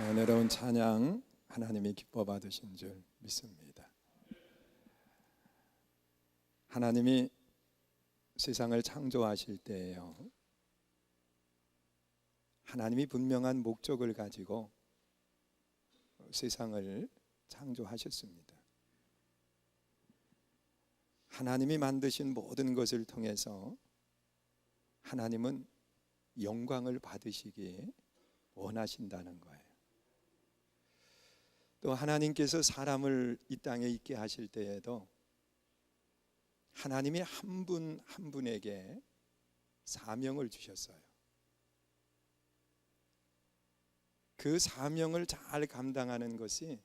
은혜로운 찬양 하나님이 기뻐 받으신 줄 믿습니다. 하나님이 세상을 창조하실 때에요, 하나님이 분명한 목적을 가지고 세상을 창조하셨습니다. 하나님이 만드신 모든 것을 통해서 하나님은 영광을 받으시기 원하신다는 거예요. 또 하나님께서 사람을 이 땅에 있게 하실 때에도 하나님이 한 분 한 분에게 사명을 주셨어요. 그 사명을 잘 감당하는 것이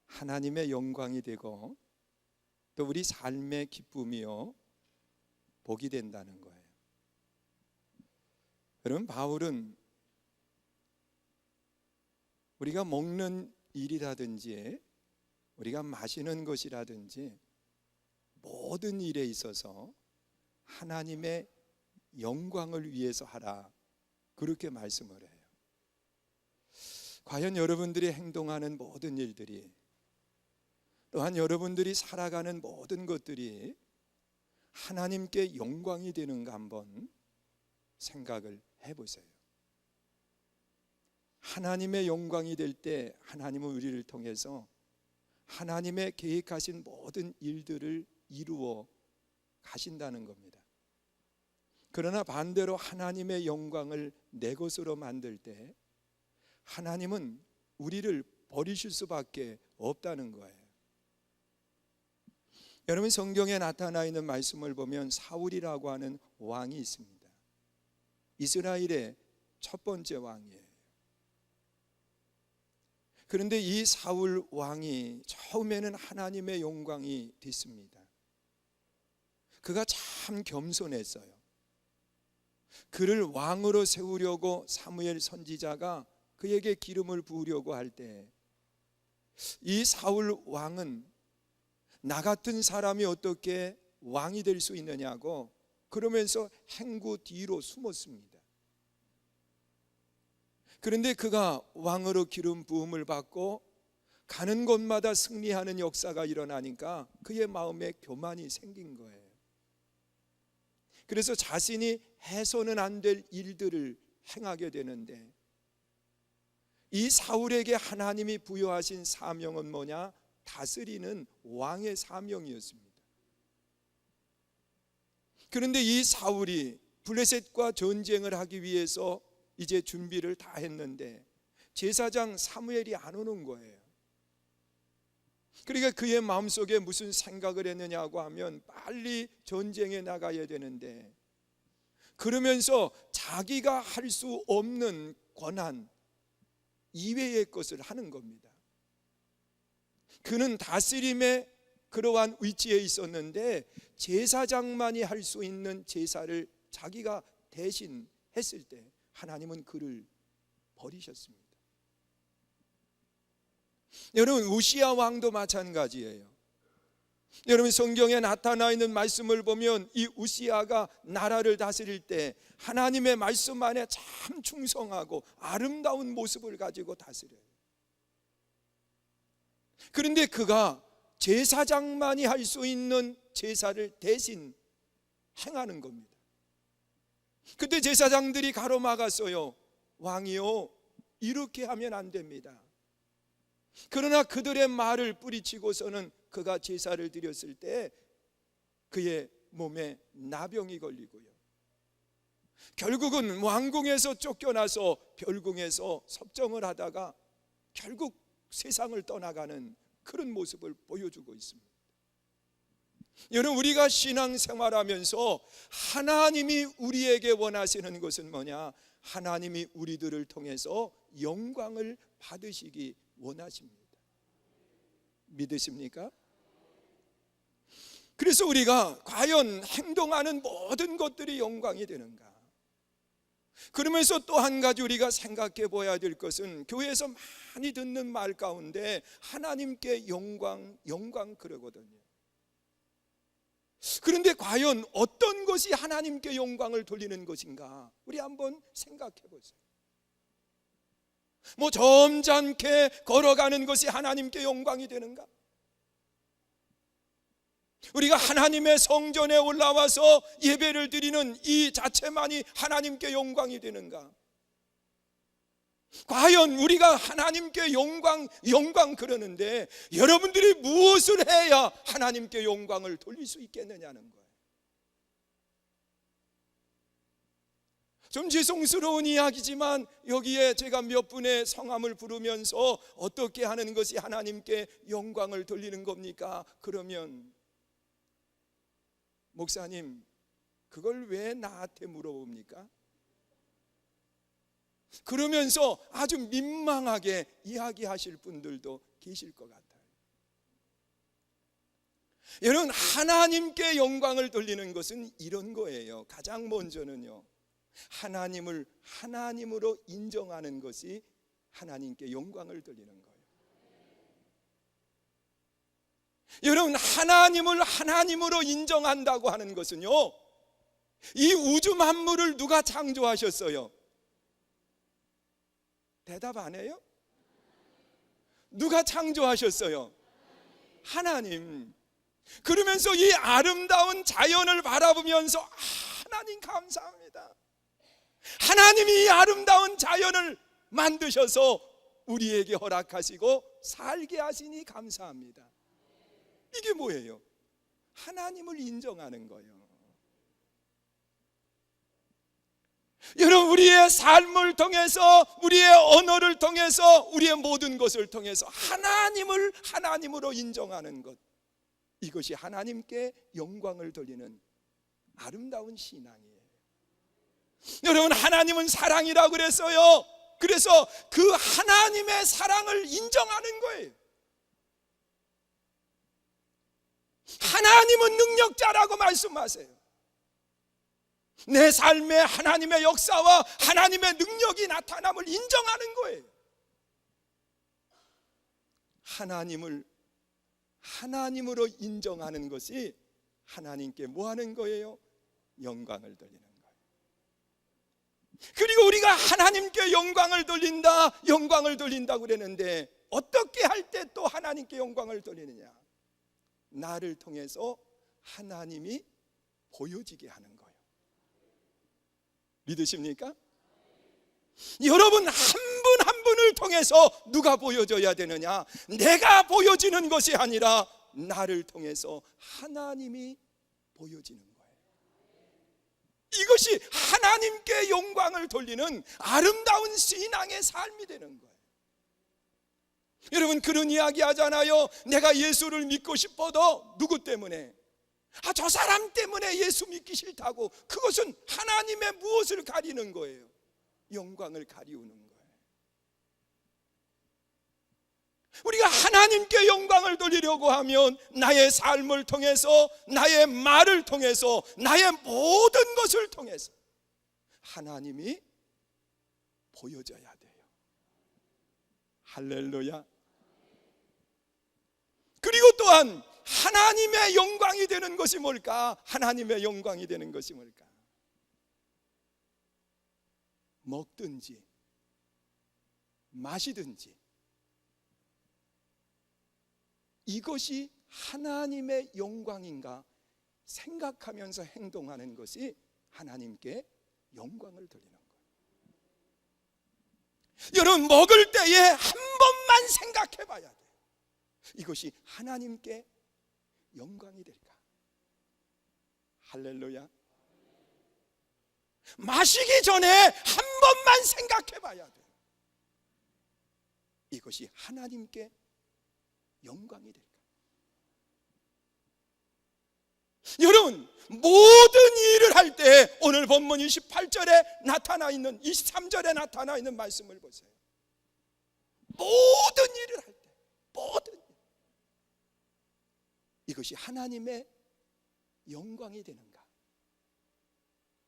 하나님의 영광이 되고 또 우리 삶의 기쁨이요 복이 된다는 거예요. 여러분, 바울은 우리가 먹는 일이라든지 우리가 마시는 것이라든지 모든 일에 있어서 하나님의 영광을 위해서 하라, 그렇게 말씀을 해요. 과연 여러분들이 행동하는 모든 일들이, 또한 여러분들이 살아가는 모든 것들이 하나님께 영광이 되는가 한번 생각을 해보세요. 하나님의 영광이 될 때 하나님은 우리를 통해서 하나님의 계획하신 모든 일들을 이루어 가신다는 겁니다. 그러나 반대로 하나님의 영광을 내 것으로 만들 때 하나님은 우리를 버리실 수밖에 없다는 거예요. 여러분, 성경에 나타나 있는 말씀을 보면 사울이라고 하는 왕이 있습니다. 이스라엘의 첫 번째 왕이에요. 그런데 이 사울 왕이 처음에는 하나님의 영광이 됐습니다. 그가 참 겸손했어요. 그를 왕으로 세우려고 사무엘 선지자가 그에게 기름을 부으려고 할 때 이 사울 왕은 나 같은 사람이 어떻게 왕이 될 수 있느냐고 그러면서 행구 뒤로 숨었습니다. 그런데 그가 왕으로 기름 부음을 받고 가는 곳마다 승리하는 역사가 일어나니까 그의 마음에 교만이 생긴 거예요. 그래서 자신이 해서는 안 될 일들을 행하게 되는데, 이 사울에게 하나님이 부여하신 사명은 뭐냐? 다스리는 왕의 사명이었습니다. 그런데 이 사울이 블레셋과 전쟁을 하기 위해서 이제 준비를 다 했는데 제사장 사무엘이 안 오는 거예요. 그러니까 그의 마음속에 무슨 생각을 했느냐고 하면 빨리 전쟁에 나가야 되는데, 그러면서 자기가 할 수 없는 권한 이외의 것을 하는 겁니다. 그는 다스림의 그러한 위치에 있었는데 제사장만이 할 수 있는 제사를 자기가 대신 했을 때 하나님은 그를 버리셨습니다. 여러분, 우시야 왕도 마찬가지예요. 여러분, 성경에 나타나 있는 말씀을 보면 이 우시야가 나라를 다스릴 때 하나님의 말씀 안에 참 충성하고 아름다운 모습을 가지고 다스려요. 그런데 그가 제사장만이 할 수 있는 제사를 대신 행하는 겁니다. 그때 제사장들이 가로막았어요. 왕이요, 이렇게 하면 안 됩니다. 그러나 그들의 말을 뿌리치고서는 그가 제사를 드렸을 때 그의 몸에 나병이 걸리고요, 결국은 왕궁에서 쫓겨나서 별궁에서 섭정을 하다가 결국 세상을 떠나가는 그런 모습을 보여주고 있습니다. 여러분, 우리가 신앙생활하면서 하나님이 우리에게 원하시는 것은 뭐냐? 하나님이 우리들을 통해서 영광을 받으시기 원하십니다. 믿으십니까? 그래서 우리가 과연 행동하는 모든 것들이 영광이 되는가? 그러면서 또 한 가지 우리가 생각해 보아야 될 것은, 교회에서 많이 듣는 말 가운데 하나님께 영광 그러거든요. 그런데 과연 어떤 것이 하나님께 영광을 돌리는 것인가? 우리 한번 생각해 보세요. 뭐 점잖게 걸어가는 것이 하나님께 영광이 되는가? 우리가 하나님의 성전에 올라와서 예배를 드리는 이 자체만이 하나님께 영광이 되는가? 과연 우리가 하나님께 영광 그러는데 여러분들이 무엇을 해야 하나님께 영광을 돌릴 수 있겠느냐는 거예요. 좀 죄송스러운 이야기지만 여기에 제가 몇 분의 성함을 부르면서 어떻게 하는 것이 하나님께 영광을 돌리는 겁니까? 그러면 목사님, 그걸 왜 나한테 물어봅니까? 그러면서 아주 민망하게 이야기하실 분들도 계실 것 같아요. 여러분, 하나님께 영광을 돌리는 것은 이런 거예요. 가장 먼저는요, 하나님을 하나님으로 인정하는 것이 하나님께 영광을 돌리는 거예요. 여러분, 하나님을 하나님으로 인정한다고 하는 것은요, 이 우주 만물을 누가 창조하셨어요? 대답 안 해요? 누가 창조하셨어요? 하나님. 그러면서 이 아름다운 자연을 바라보면서 하나님 감사합니다. 하나님이 이 아름다운 자연을 만드셔서 우리에게 허락하시고 살게 하시니 감사합니다. 이게 뭐예요? 하나님을 인정하는 거예요. 여러분, 우리의 삶을 통해서, 우리의 언어를 통해서, 우리의 모든 것을 통해서 하나님을 하나님으로 인정하는 것, 이것이 하나님께 영광을 돌리는 아름다운 신앙이에요. 여러분, 하나님은 사랑이라고 그랬어요. 그래서 그 하나님의 사랑을 인정하는 거예요. 하나님은 능력자라고 말씀하세요. 내 삶에 하나님의 역사와 하나님의 능력이 나타남을 인정하는 거예요. 하나님을 하나님으로 인정하는 것이 하나님께 뭐 하는 거예요? 영광을 돌리는 거예요. 그리고 우리가 하나님께 영광을 돌린다고 그랬는데 어떻게 할 때 또 하나님께 영광을 돌리느냐? 나를 통해서 하나님이 보여지게 하는 거예요. 믿으십니까? 여러분, 한 분 한 분을 통해서 누가 보여줘야 되느냐? 내가 보여지는 것이 아니라 나를 통해서 하나님이 보여지는 거예요. 이것이 하나님께 영광을 돌리는 아름다운 신앙의 삶이 되는 거예요. 여러분, 그런 이야기 하잖아요. 내가 예수를 믿고 싶어도 누구 때문에? 저 사람 때문에 예수 믿기 싫다고. 그것은 하나님의 무엇을 가리는 거예요? 영광을 가리우는 거예요. 우리가 하나님께 영광을 돌리려고 하면 나의 삶을 통해서, 나의 말을 통해서, 나의 모든 것을 통해서 하나님이 보여져야 돼요. 할렐루야. 그리고 또한 하나님의 영광이 되는 것이 뭘까? 하나님의 영광이 되는 것이 뭘까? 먹든지 마시든지 이것이 하나님의 영광인가 생각하면서 행동하는 것이 하나님께 영광을 돌리는 거예요. 여러분, 먹을 때에 한 번만 생각해 봐야 돼요. 이것이 하나님께 영광이 될까? 할렐루야. 마시기 전에 한 번만 생각해 봐야 돼요. 이것이 하나님께 영광이 될까? 여러분, 모든 일을 할 때 오늘 본문 28절에 나타나 있는, 23절에 나타나 있는 말씀을 보세요. 모든 일을 할 때, 모든 일, 이것이 하나님의 영광이 되는가?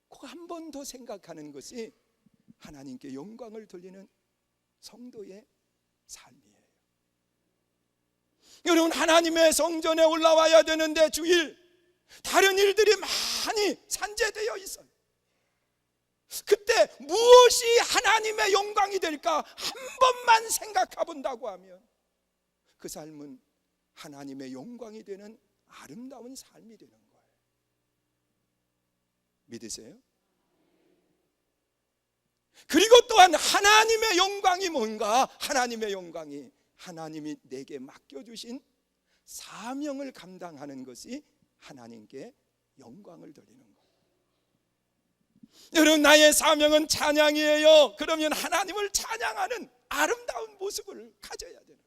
그거 한 번 더 생각하는 것이 하나님께 영광을 돌리는 성도의 삶이에요. 여러분, 하나님의 성전에 올라와야 되는데 주일 다른 일들이 많이 산재되어 있어요. 그때 무엇이 하나님 하나님의 영광이 될까 한 번만 생각해 본다고 하면 그 삶은 하나님의 영광이 되는 아름다운 삶이 되는 거예요. 믿으세요? 그리고 또한 하나님의 영광이 뭔가? 하나님의 영광이 하나님이 내게 맡겨주신 사명을 감당하는 것이 하나님께 영광을 돌리는 거예요. 여러분, 나의 사명은 찬양이에요. 그러면 하나님을 찬양하는 아름다운 모습을 가져야 되는 거예요.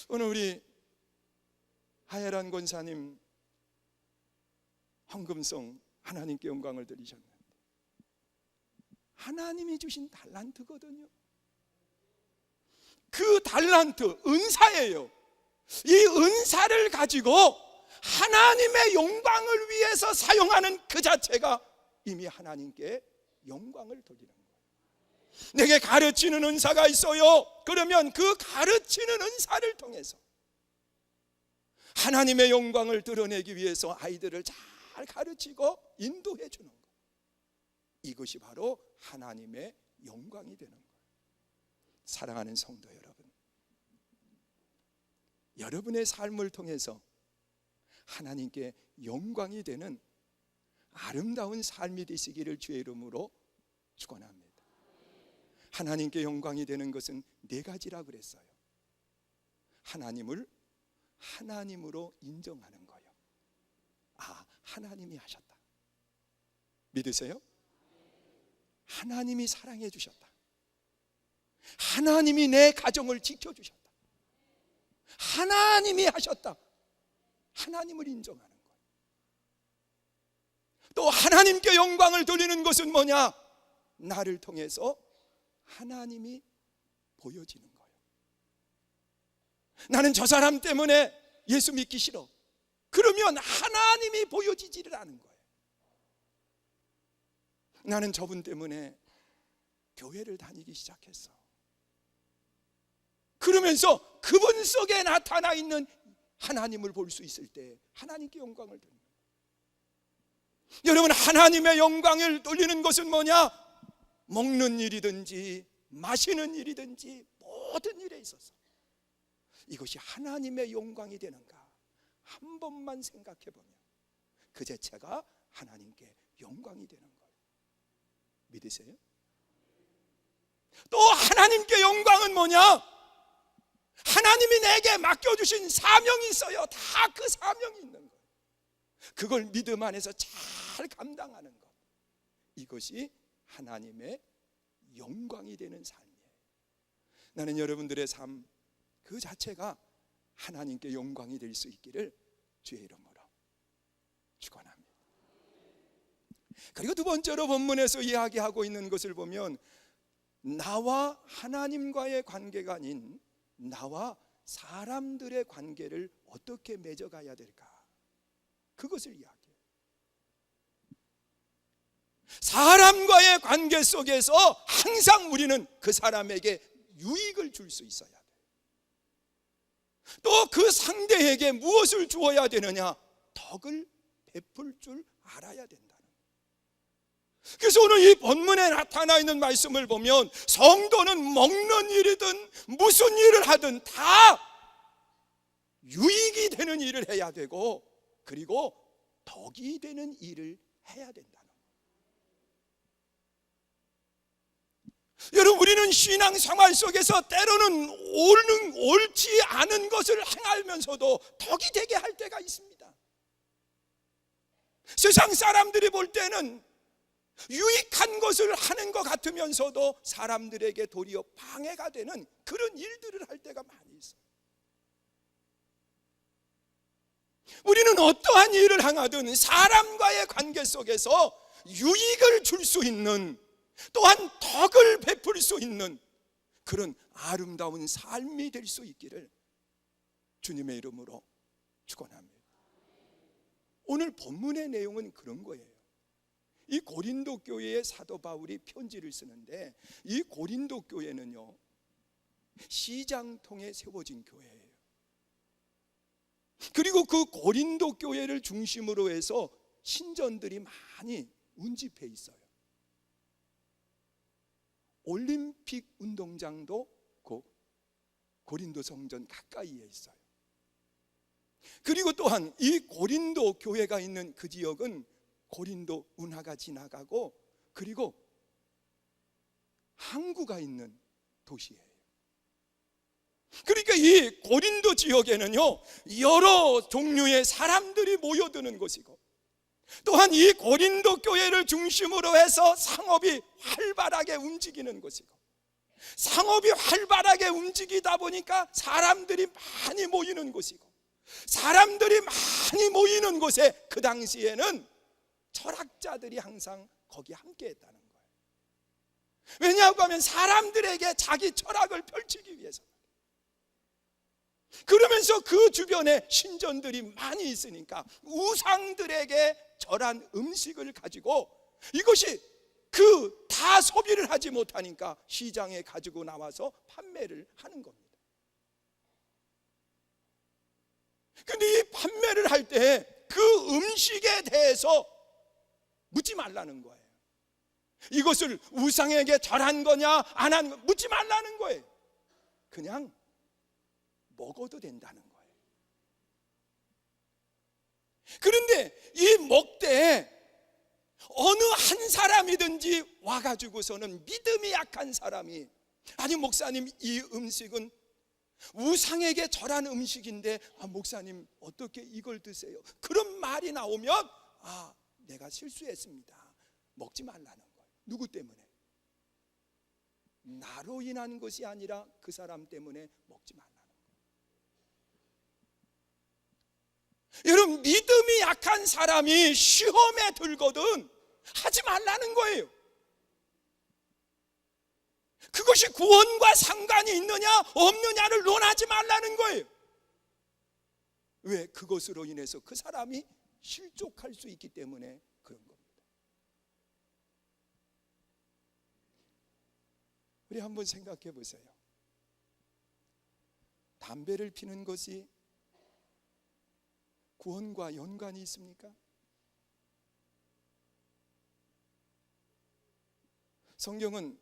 오늘 우리 하예란 권사님 헌금송 하나님께 영광을 드리셨는데 하나님이 주신 달란트거든요. 그 달란트, 은사예요. 이 은사를 가지고 하나님의 영광을 위해서 사용하는 그 자체가 이미 하나님께 영광을 돌리는 거예요. 내게 가르치는 은사가 있어요. 그러면 그 가르치는 은사를 통해서 하나님의 영광을 드러내기 위해서 아이들을 잘 가르치고 인도해 주는 거예요. 이것이 바로 하나님의 영광이 되는 거예요. 사랑하는 성도 여러분, 여러분의 삶을 통해서 하나님께 영광이 되는 아름다운 삶이 되시기를 주의 이름으로 축원합니다. 하나님께 영광이 되는 것은 네 가지라 그랬어요. 하나님을 하나님으로 인정하는 거예요. 아, 하나님이 하셨다. 믿으세요? 하나님이 사랑해 주셨다. 하나님이 내 가정을 지켜주셨다. 하나님이 하셨다. 하나님을 인정하는 거예요. 또 하나님께 영광을 돌리는 것은 뭐냐? 나를 통해서 하나님이 보여지는 거예요. 나는 저 사람 때문에 예수 믿기 싫어. 그러면 하나님이 보여지지를 않은 거예요. 나는 저분 때문에 교회를 다니기 시작했어. 그러면서 그분 속에 나타나 있는 하나님을 볼 수 있을 때 하나님께 영광을 돌립니다. 여러분, 하나님의 영광을 돌리는 것은 뭐냐? 먹는 일이든지 마시는 일이든지 모든 일에 있어서 이것이 하나님의 영광이 되는가 한 번만 생각해 보면 그 자체가 하나님께 영광이 되는 거예요. 믿으세요? 또 하나님께 영광은 뭐냐? 하나님이 내게 맡겨주신 사명이 있어요. 다 그 사명이 있는 거예요. 그걸 믿음 안에서 잘 감당하는 것, 이것이 하나님의 영광이 되는 삶이에요. 나는 여러분들의 삶 그 자체가 하나님께 영광이 될 수 있기를 주의 이름으로 축원합니다. 그리고 두 번째로 본문에서 이야기하고 있는 것을 보면 나와 하나님과의 관계가 아닌 나와 사람들의 관계를 어떻게 맺어가야 될까? 그것을 이야기해요. 사람과의 관계 속에서 항상 우리는 그 사람에게 유익을 줄 수 있어야 돼요. 또 그 상대에게 무엇을 주어야 되느냐? 덕을 베풀 줄 알아야 된다는 거예요. 그래서 오늘 이 본문에 나타나 있는 말씀을 보면 성도는 먹는 일이든 무슨 일을 하든 다 유익이 되는 일을 해야 되고 그리고 덕이 되는 일을 해야 된다는 거예요. 여러분, 우리는 신앙 생활 속에서 때로는 옳지 않은 것을 행하면서도 덕이 되게 할 때가 있습니다. 세상 사람들이 볼 때는 유익한 것을 하는 것 같으면서도 사람들에게 도리어 방해가 되는 그런 일들을 할 때가 많이 있어요. 우리는 어떠한 일을 행하든 사람과의 관계 속에서 유익을 줄 수 있는, 또한 덕을 베풀 수 있는 그런 아름다운 삶이 될 수 있기를 주님의 이름으로 축원합니다. 오늘 본문의 내용은 그런 거예요. 이 고린도 교회에 사도 바울이 편지를 쓰는데 이 고린도 교회는요, 시장통에 세워진 교회예요. 그리고 그 고린도 교회를 중심으로 해서 신전들이 많이 운집해 있어요. 올림픽 운동장도 그 고린도 성전 가까이에 있어요. 그리고 또한 이 고린도 교회가 있는 그 지역은 고린도 운하가 지나가고 그리고 항구가 있는 도시예요. 그러니까 이 고린도 지역에는요, 여러 종류의 사람들이 모여드는 곳이고, 또한 이 고린도 교회를 중심으로 해서 상업이 활발하게 움직이는 곳이고, 상업이 활발하게 움직이다 보니까 사람들이 많이 모이는 곳이고, 사람들이 많이 모이는 곳에 그 당시에는 철학자들이 항상 거기 함께 했다는 거예요. 왜냐하고 하면 사람들에게 자기 철학을 펼치기 위해서. 그러면서 그 주변에 신전들이 많이 있으니까 우상들에게 절한 음식을 가지고, 이것이 다 소비를 하지 못하니까 시장에 가지고 나와서 판매를 하는 겁니다. 근데 이 판매를 할 때 그 음식에 대해서 묻지 말라는 거예요. 이것을 우상에게 절한 거냐 안 한 거 묻지 말라는 거예요. 그냥 먹어도 된다는 거예요. 그런데 이 먹되 어느 한 사람이든지 와가지고서는 믿음이 약한 사람이, 아니 목사님 이 음식은 우상에게 절한 음식인데 목사님 어떻게 이걸 드세요? 그런 말이 나오면 내가 실수했습니다, 먹지 말라는 거예요. 누구 때문에? 나로 인한 것이 아니라 그 사람 때문에 먹지 말라는 거예요. 여러분, 믿음이 약한 사람이 시험에 들거든 하지 말라는 거예요. 그것이 구원과 상관이 있느냐 없느냐를 논하지 말라는 거예요. 왜? 그것으로 인해서 그 사람이 실족할 수 있기 때문에 그런 겁니다. 우리 한번 생각해 보세요. 담배를 피는 것이 구원과 연관이 있습니까? 성경은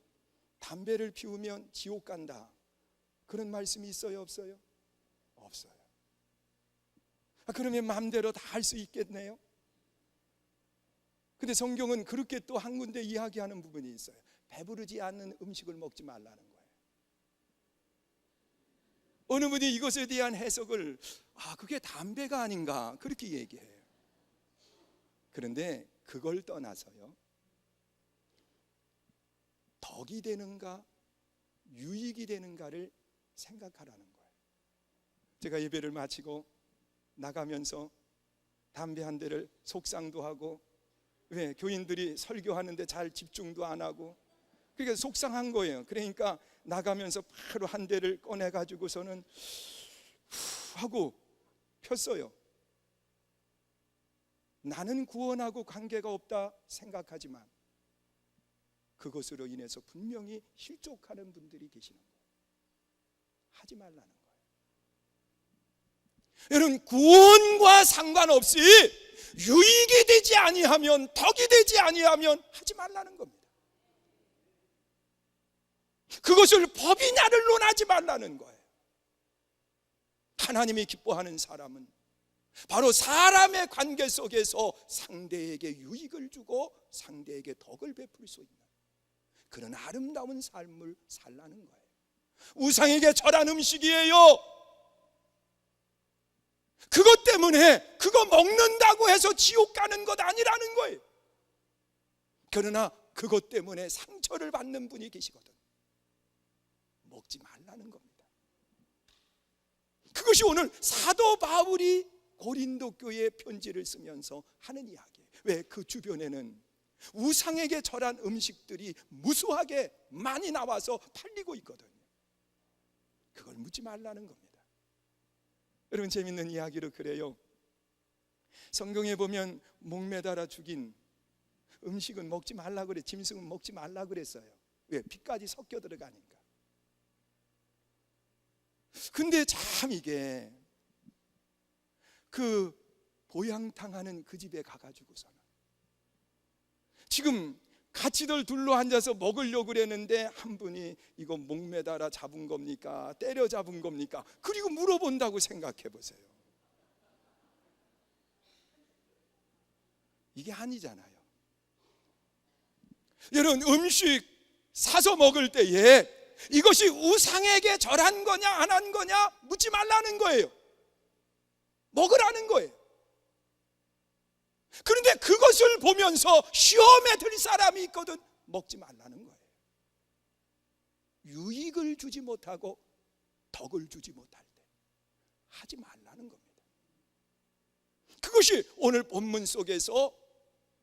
담배를 피우면 지옥 간다, 그런 말씀이 있어요 없어요? 없어요. 그러면 마음대로 다 할 수 있겠네요. 근데 성경은 그렇게 또 한 군데 이야기하는 부분이 있어요. 배부르지 않는 음식을 먹지 말라는 거예요. 어느 분이 이것에 대한 해석을 그게 담배가 아닌가 그렇게 얘기해요. 그런데 그걸 떠나서요, 덕이 되는가 유익이 되는가를 생각하라는 거예요. 제가 예배를 마치고 나가면서 담배 한 대를 속상도 하고, 왜? 교인들이 설교하는데 잘 집중도 안 하고, 그러니까 속상한 거예요. 그러니까 나가면서 바로 한 대를 꺼내 가지고서는 하고 폈어요. 나는 구원하고 관계가 없다 생각하지만 그것으로 인해서 분명히 실족하는 분들이 계시는 거예요. 하지 말라는 거예요. 여러분, 구원과 상관없이 유익이 되지 아니하면, 덕이 되지 아니하면 하지 말라는 겁니다. 그것을 법이냐를 논하지 말라는 거예요. 하나님이 기뻐하는 사람은 바로 사람의 관계 속에서 상대에게 유익을 주고 상대에게 덕을 베풀 수 있는 그런 아름다운 삶을 살라는 거예요. 우상에게 절한 음식이에요. 그것 때문에 그거 먹는다고 해서 지옥 가는 것 아니라는 거예요. 그러나 그것 때문에 상처를 받는 분이 계시거든. 먹지 말라는 겁니다. 그것이 오늘 사도 바울이 고린도 교회에 편지를 쓰면서 하는 이야기예요. 왜? 그 주변에는 우상에게 절한 음식들이 무수하게 많이 나와서 팔리고 있거든요. 그걸 묻지 말라는 겁니다. 여러분, 재밌는 이야기로 그래요. 성경에 보면 목매달아 죽인 음식은 먹지 말라 그래, 짐승은 먹지 말라 그랬어요. 왜? 피까지 섞여 들어가니까. 근데 참 이게 그 보양탕 하는 그 집에 가가지고서는 지금 같이들 둘러 앉아서 먹으려고 그랬는데 한 분이 이거 목매달아 잡은 겁니까? 때려 잡은 겁니까? 그리고 물어본다고 생각해 보세요. 이게 아니잖아요. 여러분, 음식 사서 먹을 때에 이것이 우상에게 절한 거냐 안 한 거냐 묻지 말라는 거예요. 먹으라는 거예요. 그런데 그것을 보면서 시험에 들 사람이 있거든, 먹지 말라는 거예요. 유익을 주지 못하고 덕을 주지 못할 때 하지 말라는 겁니다. 그것이 오늘 본문 속에서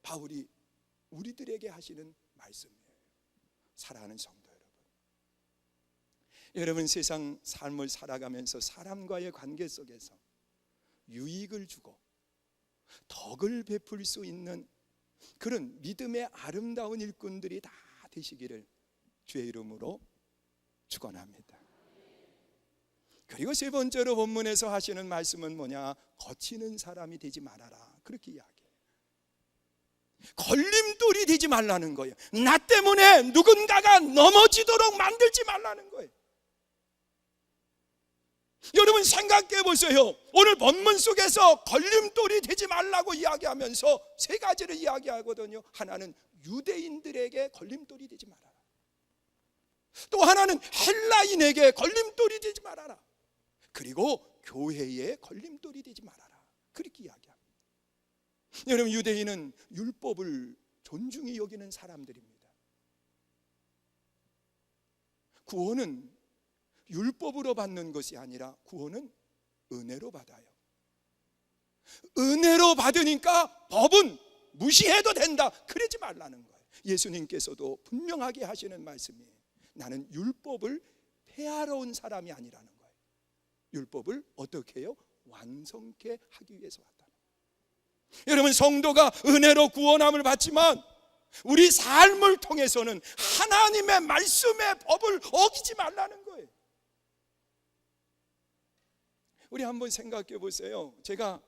바울이 우리들에게 하시는 말씀이에요. 사랑하는 성도 여러분, 여러분 세상 삶을 살아가면서 사람과의 관계 속에서 유익을 주고 덕을 베풀 수 있는 그런 믿음의 아름다운 일꾼들이 다 되시기를 주의 이름으로 축원합니다. 그리고 세 번째로 본문에서 하시는 말씀은 뭐냐? 거치는 사람이 되지 말아라, 그렇게 이야기해요. 걸림돌이 되지 말라는 거예요. 나 때문에 누군가가 넘어지도록 만들지 말라는 거예요. 여러분 생각해 보세요. 오늘 본문 속에서 걸림돌이 되지 말라고 이야기하면서 세 가지를 이야기하거든요. 하나는 유대인들에게 걸림돌이 되지 말아라. 또 하나는 헬라인에게 걸림돌이 되지 말아라. 그리고 교회에 걸림돌이 되지 말아라, 그렇게 이야기합니다. 여러분, 유대인은 율법을 존중히 여기는 사람들입니다. 구원은 율법으로 받는 것이 아니라 구원은 은혜로 받아요. 은혜로 받으니까 법은 무시해도 된다, 그러지 말라는 거예요. 예수님께서도 분명하게 하시는 말씀이에요. 나는 율법을 폐하러 온 사람이 아니라는 거예요. 율법을 어떻게 해요? 완성케 하기 위해서 왔다. 여러분, 성도가 은혜로 구원함을 받지만 우리 삶을 통해서는 하나님의 말씀의 법을 어기지 말라는 거예요. 우리 한번 생각해 보세요. 제가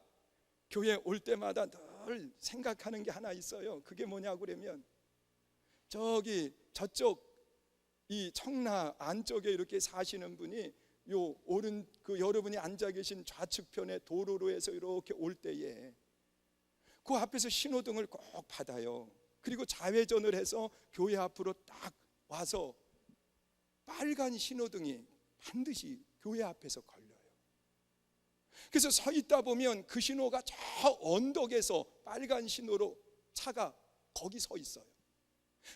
교회 올 때마다 늘 생각하는 게 하나 있어요. 그게 뭐냐고 그러면, 저쪽 이 청라 안쪽에 이렇게 사시는 분이 요 오른 여러분이 앉아 계신 좌측편에 도로로 해서 이렇게 올 때에 그 앞에서 신호등을 꼭 받아요. 그리고 좌회전을 해서 교회 앞으로 딱 와서 빨간 신호등이 반드시 교회 앞에서 걸려요. 그래서 서 있다 보면 그 신호가 저 언덕에서 빨간 신호로 차가 거기 서 있어요.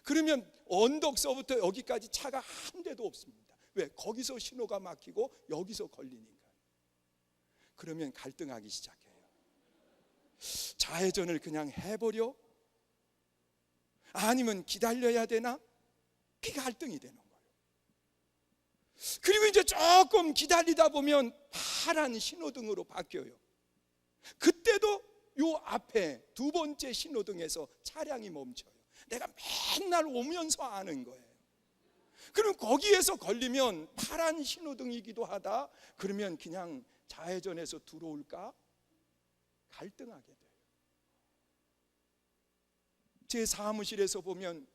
그러면 언덕서부터 여기까지 차가 한 대도 없습니다. 왜? 거기서 신호가 막히고 여기서 걸리니까. 그러면 갈등하기 시작해요. 좌회전을 그냥 해버려? 아니면 기다려야 되나? 그게 갈등이 되는 거예요. 그리고 이제 조금 기다리다 보면 파란 신호등으로 바뀌어요. 그때도 요 앞에 두 번째 신호등에서 차량이 멈춰요. 내가 맨날 오면서 아는 거예요. 그럼 거기에서 걸리면 파란 신호등이기도 하다, 그러면 그냥 좌회전해서 들어올까? 갈등하게 돼요. 제 사무실에서 보면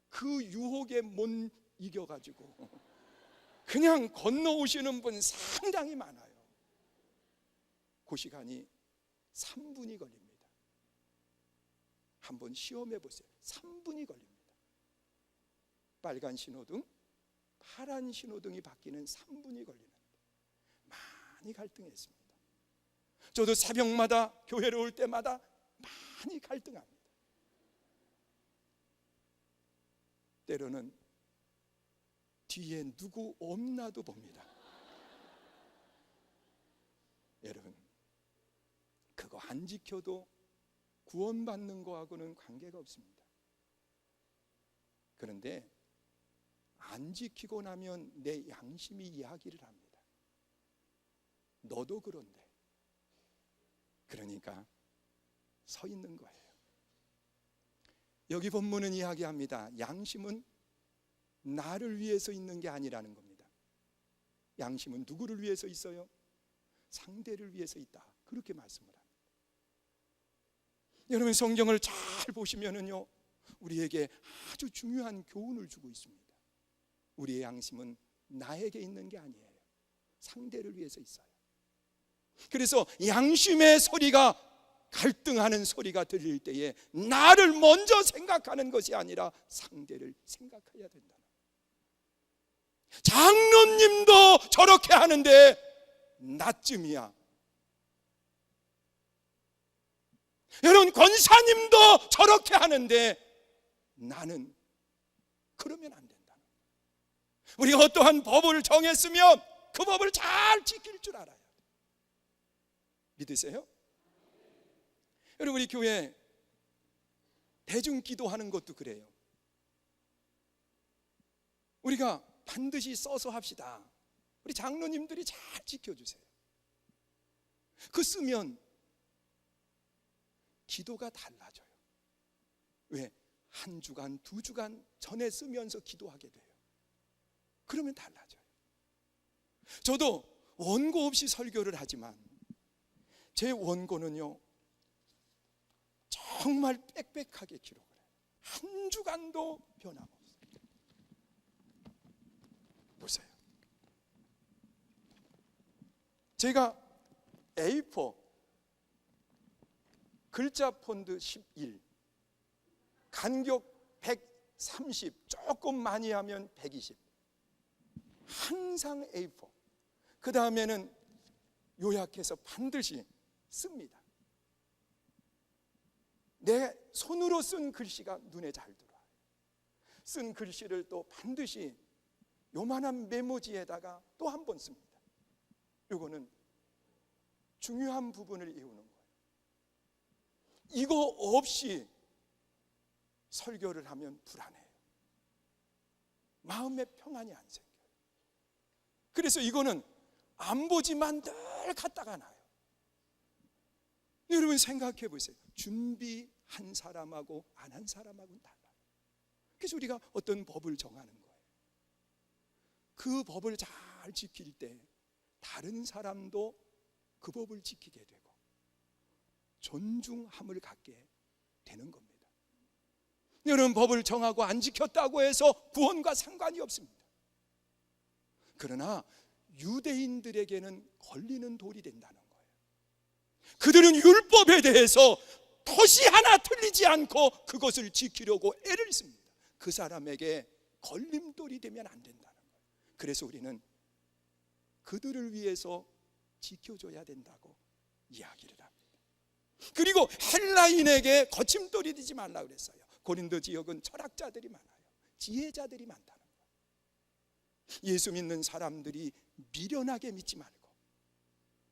그 유혹에 못 이겨가지고 그냥 건너오시는 분 상당히 많아요. 그 시간이 3분이 걸립니다. 한번 시험해 보세요. 3분이 걸립니다. 빨간 신호등, 파란 신호등이 바뀌는 3분이 걸리는데 많이 갈등했습니다. 저도 새벽마다 교회를 올 때마다 많이 갈등합니다. 때로는 뒤에 누구 없나도 봅니다. 여러분, 그거 안 지켜도 구원받는 거하고는 관계가 없습니다. 그런데 안 지키고 나면 내 양심이 이야기를 합니다. 너도 그런데. 그러니까 서 있는 거예요. 여기 본문은 이야기합니다. 양심은 나를 위해서 있는 게 아니라는 겁니다. 양심은 누구를 위해서 있어요? 상대를 위해서 있다, 그렇게 말씀을 합니다. 여러분, 성경을 잘 보시면은요, 우리에게 아주 중요한 교훈을 주고 있습니다. 우리의 양심은 나에게 있는 게 아니에요. 상대를 위해서 있어요. 그래서 양심의 소리가, 갈등하는 소리가 들릴 때에 나를 먼저 생각하는 것이 아니라 상대를 생각해야 된다. 장로님도 저렇게 하는데 나쯤이야. 여러분, 권사님도 저렇게 하는데 나는 그러면 안 된다. 우리가 어떠한 법을 정했으면 그 법을 잘 지킬 줄 알아야 돼. 믿으세요? 여러분, 우리 교회 대중 기도하는 것도 그래요. 우리가 반드시 써서 합시다. 우리 장로님들이 잘 지켜주세요. 그 쓰면 기도가 달라져요. 왜? 한 주간, 두 주간 전에 쓰면서 기도하게 돼요. 그러면 달라져요. 저도 원고 없이 설교를 하지만 제 원고는요, 정말 빽빽하게 기록을 해요. 한 주간도 변함없어요. 보세요. 제가 A4 글자 폰트 11, 간격 130, 조금 많이 하면 120, 항상 A4. 그 다음에는 요약해서 반드시 씁니다. 내 손으로 쓴 글씨가 눈에 잘 들어와요. 쓴 글씨를 또 반드시 요만한 메모지에다가 또 한 번 씁니다. 이거는 중요한 부분을 외우는 거예요. 이거 없이 설교를 하면 불안해요. 마음의 평안이 안 생겨요. 그래서 이거는 안 보지만 늘 갖다가 놔요. 여러분 생각해 보세요. 준비한 사람하고 안 한 사람하고는 달라요. 그래서 우리가 어떤 법을 정하는 거예요. 그 법을 잘 지킬 때 다른 사람도 그 법을 지키게 되고 존중함을 갖게 되는 겁니다. 여러분, 법을 정하고 안 지켰다고 해서 구원과 상관이 없습니다. 그러나 유대인들에게는 걸리는 돌이 된다는 거예요. 그들은 율법에 대해서 덫이 하나 틀리지 않고 그것을 지키려고 애를 씁니다. 그 사람에게 걸림돌이 되면 안 된다는 거예요. 그래서 우리는 그들을 위해서 지켜줘야 된다고 이야기를 합니다. 그리고 헬라인에게 거침돌이 되지 말라고 그랬어요. 고린도 지역은 철학자들이 많아요. 지혜자들이 많다는 거예요. 예수 믿는 사람들이 미련하게 믿지 말고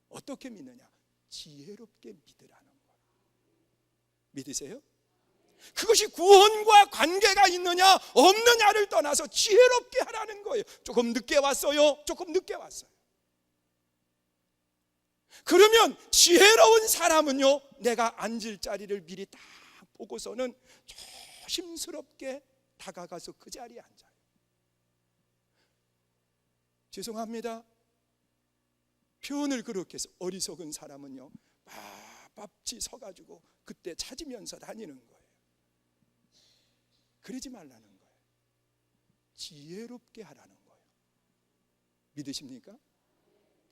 어떻게 믿느냐? 지혜롭게 믿으라는 거예요. 믿으세요? 그것이 구원과 관계가 있느냐 없느냐를 떠나서 지혜롭게 하라는 거예요. 조금 늦게 왔어요. 조금 늦게 왔어요. 그러면 지혜로운 사람은요, 내가 앉을 자리를 미리 딱 보고서는 조심스럽게 다가가서 그 자리에 앉아요. 죄송합니다. 표현을 그렇게 해서 어리석은 사람은요, 빳빳이 서가지고 그때 찾으면서 다니는 거예요. 그러지 말라는 거예요. 지혜롭게 하라는 거예요. 믿으십니까?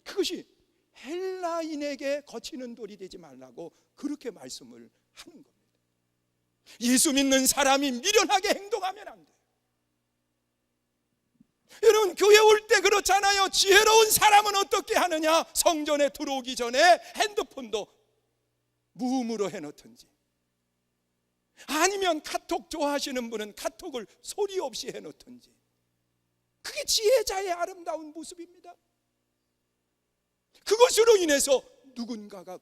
그것이 헬라인에게 거치는 돌이 되지 말라고 그렇게 말씀을 하는 겁니다. 예수 믿는 사람이 미련하게 행동하면 안 돼요. 여러분, 교회 올 때 그렇잖아요. 지혜로운 사람은 어떻게 하느냐? 성전에 들어오기 전에 핸드폰도 무음으로 해놓든지, 아니면 카톡 좋아하시는 분은 카톡을 소리 없이 해놓든지. 그게 지혜자의 아름다운 모습입니다. 그것으로 인해서 누군가가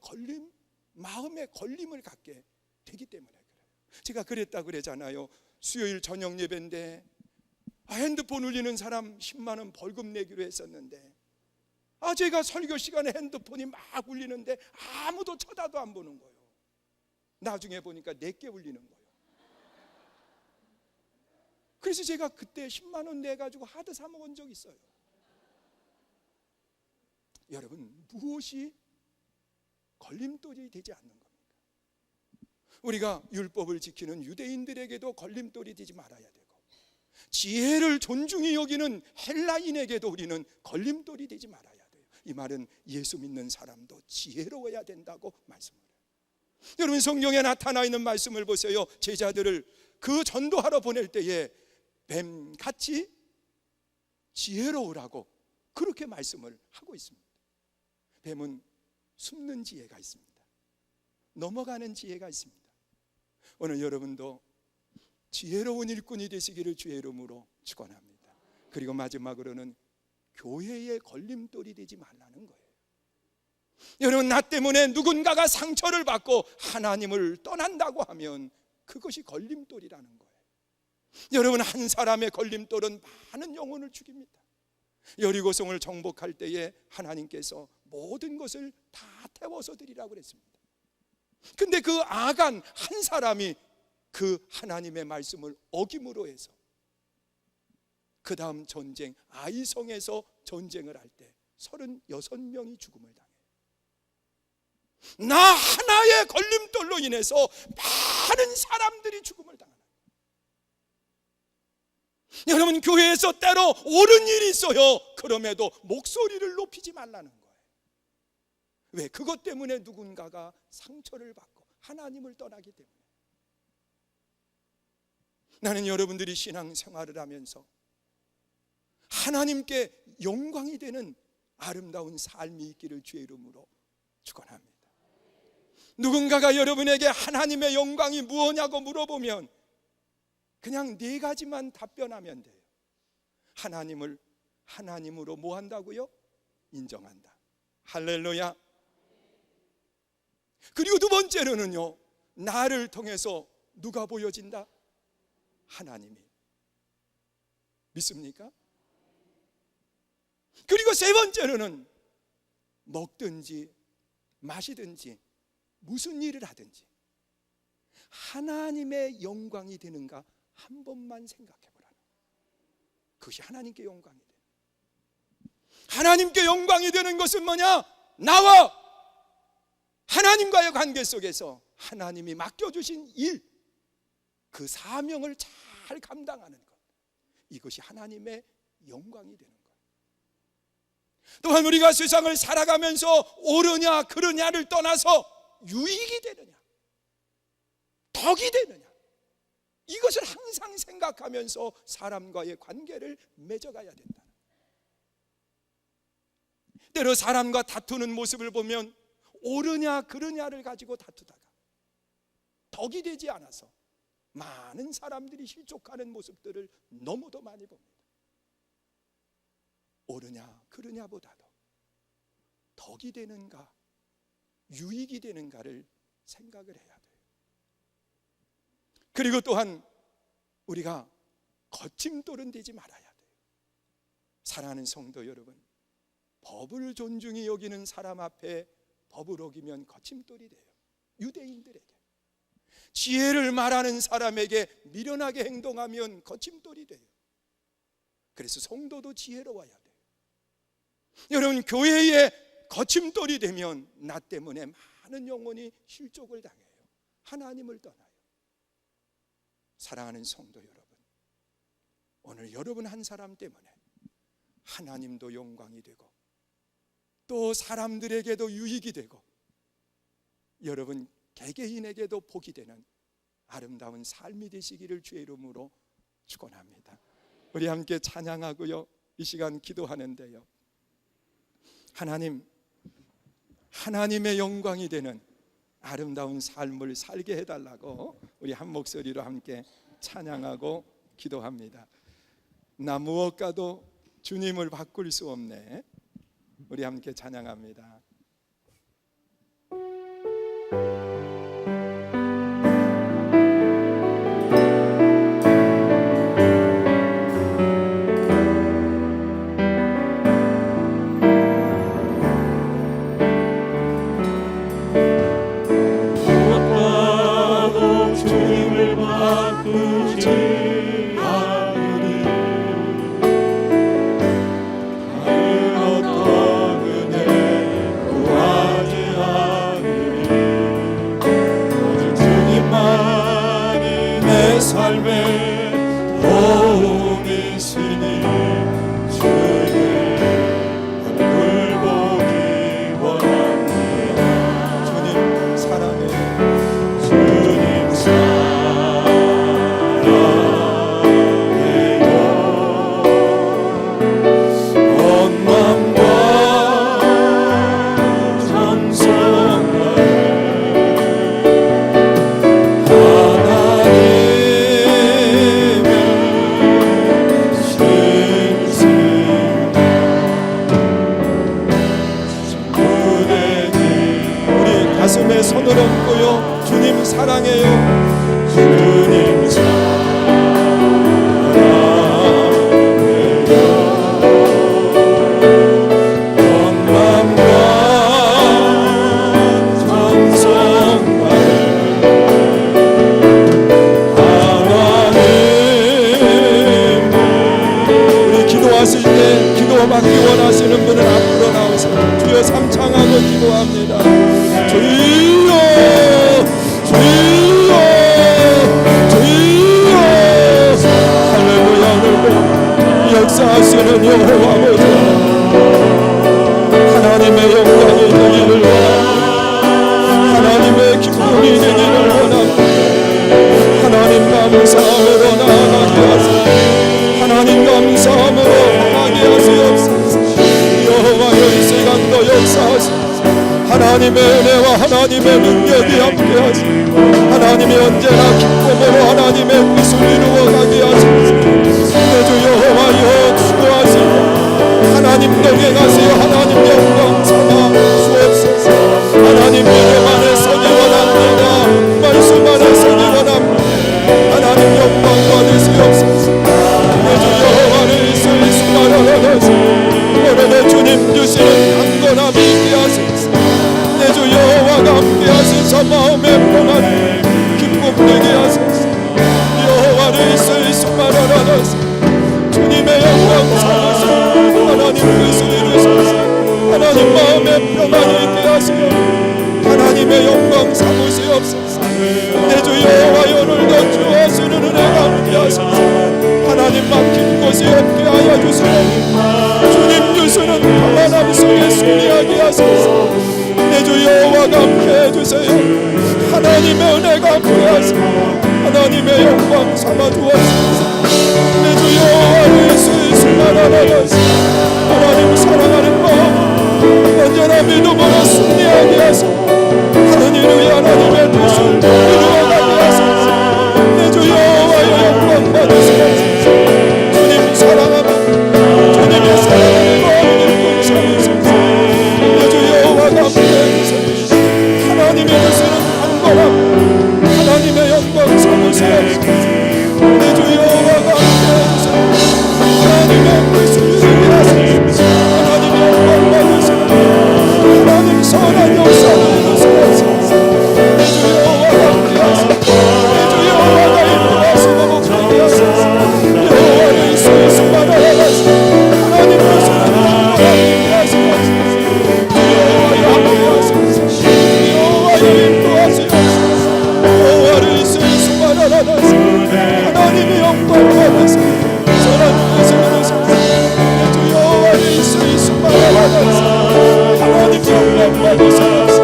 마음에 걸림을 갖게 되기 때문에 그래요. 제가 그랬다 그러잖아요. 수요일 저녁 예배인데 핸드폰 울리는 사람 10만 원 벌금 내기로 했었는데, 제가 설교 시간에 핸드폰이 막 울리는데 아무도 쳐다도 안 보는 거예요. 나중에 보니까 내게 울리는 거예요. 그래서 제가 그때 10만 원 내가지고 하드 사 먹은 적 있어요. 여러분, 무엇이 걸림돌이 되지 않는 겁니까? 우리가 율법을 지키는 유대인들에게도 걸림돌이 되지 말아야 되고, 지혜를 존중히 여기는 헬라인에게도 우리는 걸림돌이 되지 말아야 돼요. 이 말은 예수 믿는 사람도 지혜로워야 된다고 말씀을 해요. 여러분, 성경에 나타나 있는 말씀을 보세요. 제자들을 그 전도하러 보낼 때에 뱀같이 지혜로우라고 그렇게 말씀을 하고 있습니다. 뱀은 숨는 지혜가 있습니다. 넘어가는 지혜가 있습니다. 오늘 여러분도 지혜로운 일꾼이 되시기를 주의 이름으로 축원합니다. 그리고 마지막으로는 교회의 걸림돌이 되지 말라는 거예요. 여러분, 나 때문에 누군가가 상처를 받고 하나님을 떠난다고 하면 그것이 걸림돌이라는 거예요. 여러분, 한 사람의 걸림돌은 많은 영혼을 죽입니다. 여리고성을 정복할 때에 하나님께서 모든 것을 다 태워서 드리라고 그랬습니다. 근데 그 아간 한 사람이 그 하나님의 말씀을 어김으로 해서 그 다음 전쟁 아이성에서 전쟁을 할 때 36명이 죽음을 당해요. 나 하나의 걸림돌로 인해서 많은 사람들이 죽음을 당하는 거예요. 여러분, 교회에서 때로 옳은 일이 있어요. 그럼에도 목소리를 높이지 말라는 거예요. 왜? 그것 때문에 누군가가 상처를 받고 하나님을 떠나기 때문에. 나는 여러분들이 신앙생활을 하면서 하나님께 영광이 되는 아름다운 삶이 있기를 주의 이름으로 축원합니다. 누군가가 여러분에게 하나님의 영광이 무엇냐고 물어보면 그냥 4가지만 답변하면 돼요. 하나님을 하나님으로 뭐 한다고요? 인정한다. 할렐루야. 그리고 2번째로는요, 나를 통해서 누가 보여진다? 하나님이. 믿습니까? 그리고 3번째로는 먹든지 마시든지 무슨 일을 하든지 하나님의 영광이 되는가 한 번만 생각해 보라는 거예요. 그것이 하나님께 영광이 되는. 하나님께 영광이 되는 것은 뭐냐? 나와 하나님과의 관계 속에서 하나님이 맡겨주신 일, 그 사명을 잘 감당하는 것, 이것이 하나님의 영광이 되는 것. 또한 우리가 세상을 살아가면서 옳으냐 그르냐를 떠나서 유익이 되느냐, 덕이 되느냐, 이것을 항상 생각하면서 사람과의 관계를 맺어가야 된다. 때로 사람과 다투는 모습을 보면 옳으냐 그르냐를 가지고 다투다가 덕이 되지 않아서 많은 사람들이 실족하는 모습들을 너무도 많이 봅니다. 옳으냐 그르냐보다도 덕이 되는가 유익이 되는가를 생각을 해야 돼요. 그리고 또한 우리가 거침돌은 되지 말아야 돼요. 사랑하는 성도 여러분, 법을 존중히 여기는 사람 앞에 법을 어기면 거침돌이 돼요. 유대인들에게. 지혜를 말하는 사람에게 미련하게 행동하면 거침돌이 돼요. 그래서 성도도 지혜로워야 돼요. 여러분, 교회에 거침돌이 되면 나 때문에 많은 영혼이 실족을 당해요. 하나님을 떠나요. 사랑하는 성도 여러분, 오늘 여러분 한 사람 때문에 하나님도 영광이 되고 또 사람들에게도 유익이 되고 여러분 개개인에게도 복이 되는 아름다운 삶이 되시기를 주의 이름으로 축원합니다. 우리 함께 찬양하고요, 이 시간 기도하는데요, 하나님, 하나님의 영광이 되는 아름다운 삶을 살게 해달라고 우리 한 목소리로 함께 찬양하고 기도합니다. 나 무엇과도 주님을 바꿀 수 없네. 우리 함께 찬양합니다. 기도하실 때 기도받기 원하시는 분은 앞으로 나오세요. 주여 삼창하고 기도합니다. 주여 주여 주여. 할렐루야. 오늘도 역사하시는 여호와 아버지 하나님의 영광이 되기를 원합니다. 하나님의 기쁨이 되기를 원합니다. 하나님 감사함으로 나아가게 하소서. 하나님 감사함으로 나아가게 하시옵소서. 여호와여 이 시간도 역사하소서. 하나님의 은혜와 하나님의 능력이 함께하시고 하나님이 언제나 기쁨으로 하나님의 뜻을 이루어가게 하소서. 내 주 여호와여 수고하시고 하나님 동행하시어 하나님 영광 삼아 주옵소서. 하나님 믿음 안에 서기 원합니다. 말씀 안에 서기 원합니다. 하나님 영광 받으시옵소서. 내 주 여호와를 슬슬 말아가서 오늘의 주님 주시는 강건함이 있게 하소서. 내 주 여호와가 함께 하시사 마음의 평안 기쁨 되게 하소서. 여호와를 슬슬 말아가서 주님의 영광 삼아서 하나님 뜻을 이루소서. 하나님 마음의 평안이 있게 하시며 하나님의 영광 삼으시옵소서. 내 주 여호와여 오늘도 주하시는 은혜가 함께 하소서. 하나님 막힌 곳이 없게 하여 주시옵소서. 주님 주시는 평안함 속에 승리하게 하소서. 내 주 여호와가 함께 해주세요. 하나님의 은혜가 함께 하시며 하나님의 영광 삼아 주옵소서. 내 주 여호와를 슬슬 말아가서 하나님 사랑하는 마음 언제나 믿음으로 승리하게 하소서. 하느니를 하나님의 뜻을 이루어가게 하소서. 내 주 여호와의 영광 받으시옵소서. 주님 사랑합니다. 주님의 사랑하는 마음 기쁨 삼으소서. 내 주 여호와가 함께 해주세요. 하나님의 뜻은 강건함 하나님의 영광 삼으시옵소서. 내 주 여호와가 함께 해주세요. 하나님의 뜻을 이루게 하소서. 하나님 영광 받으시옵소서. 하나님 선한 역사를 이루시옵소서. 내 주 여호와가 함께 하소서. 내 주 여호와가 인도하시고 목되게 하소서. 여호와를 슬슬 말아가서 하나님 뜻을 강건하게 하시옵소서. 여호와여 함께 하소서. 여호와여 인도하시옵소서. 여호와를 슬슬 말아가서 하나님의 영광 받으시옵소서. 선한 뜻을 이루소서. 내 주 여호와를 슬슬 말아가서 하나님 영광 받으시옵소서.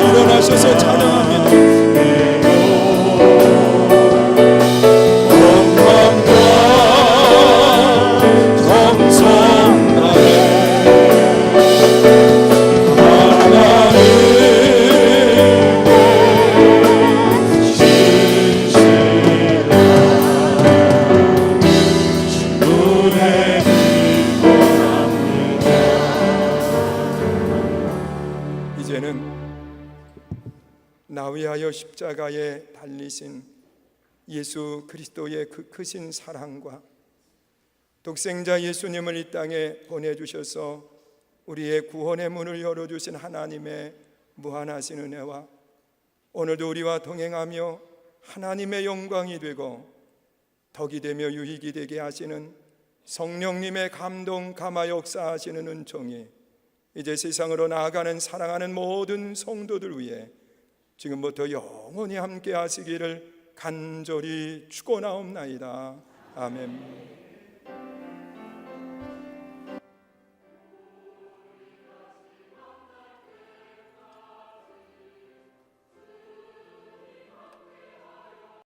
일어나셔서 찬양합니다. 나 위하여 십자가에 달리신 예수 그리스도의 그 크신 사랑과 독생자 예수님을 이 땅에 보내주셔서 우리의 구원의 문을 열어주신 하나님의 무한하신 은혜와 오늘도 우리와 동행하며 하나님의 영광이 되고 덕이 되며 유익이 되게 하시는 성령님의 감동 감화 역사하시는 은총이 이제 세상으로 나아가는 사랑하는 모든 성도들 위해 지금부터 영원히 함께 하시기를 간절히 축원하옵나이다. 아멘.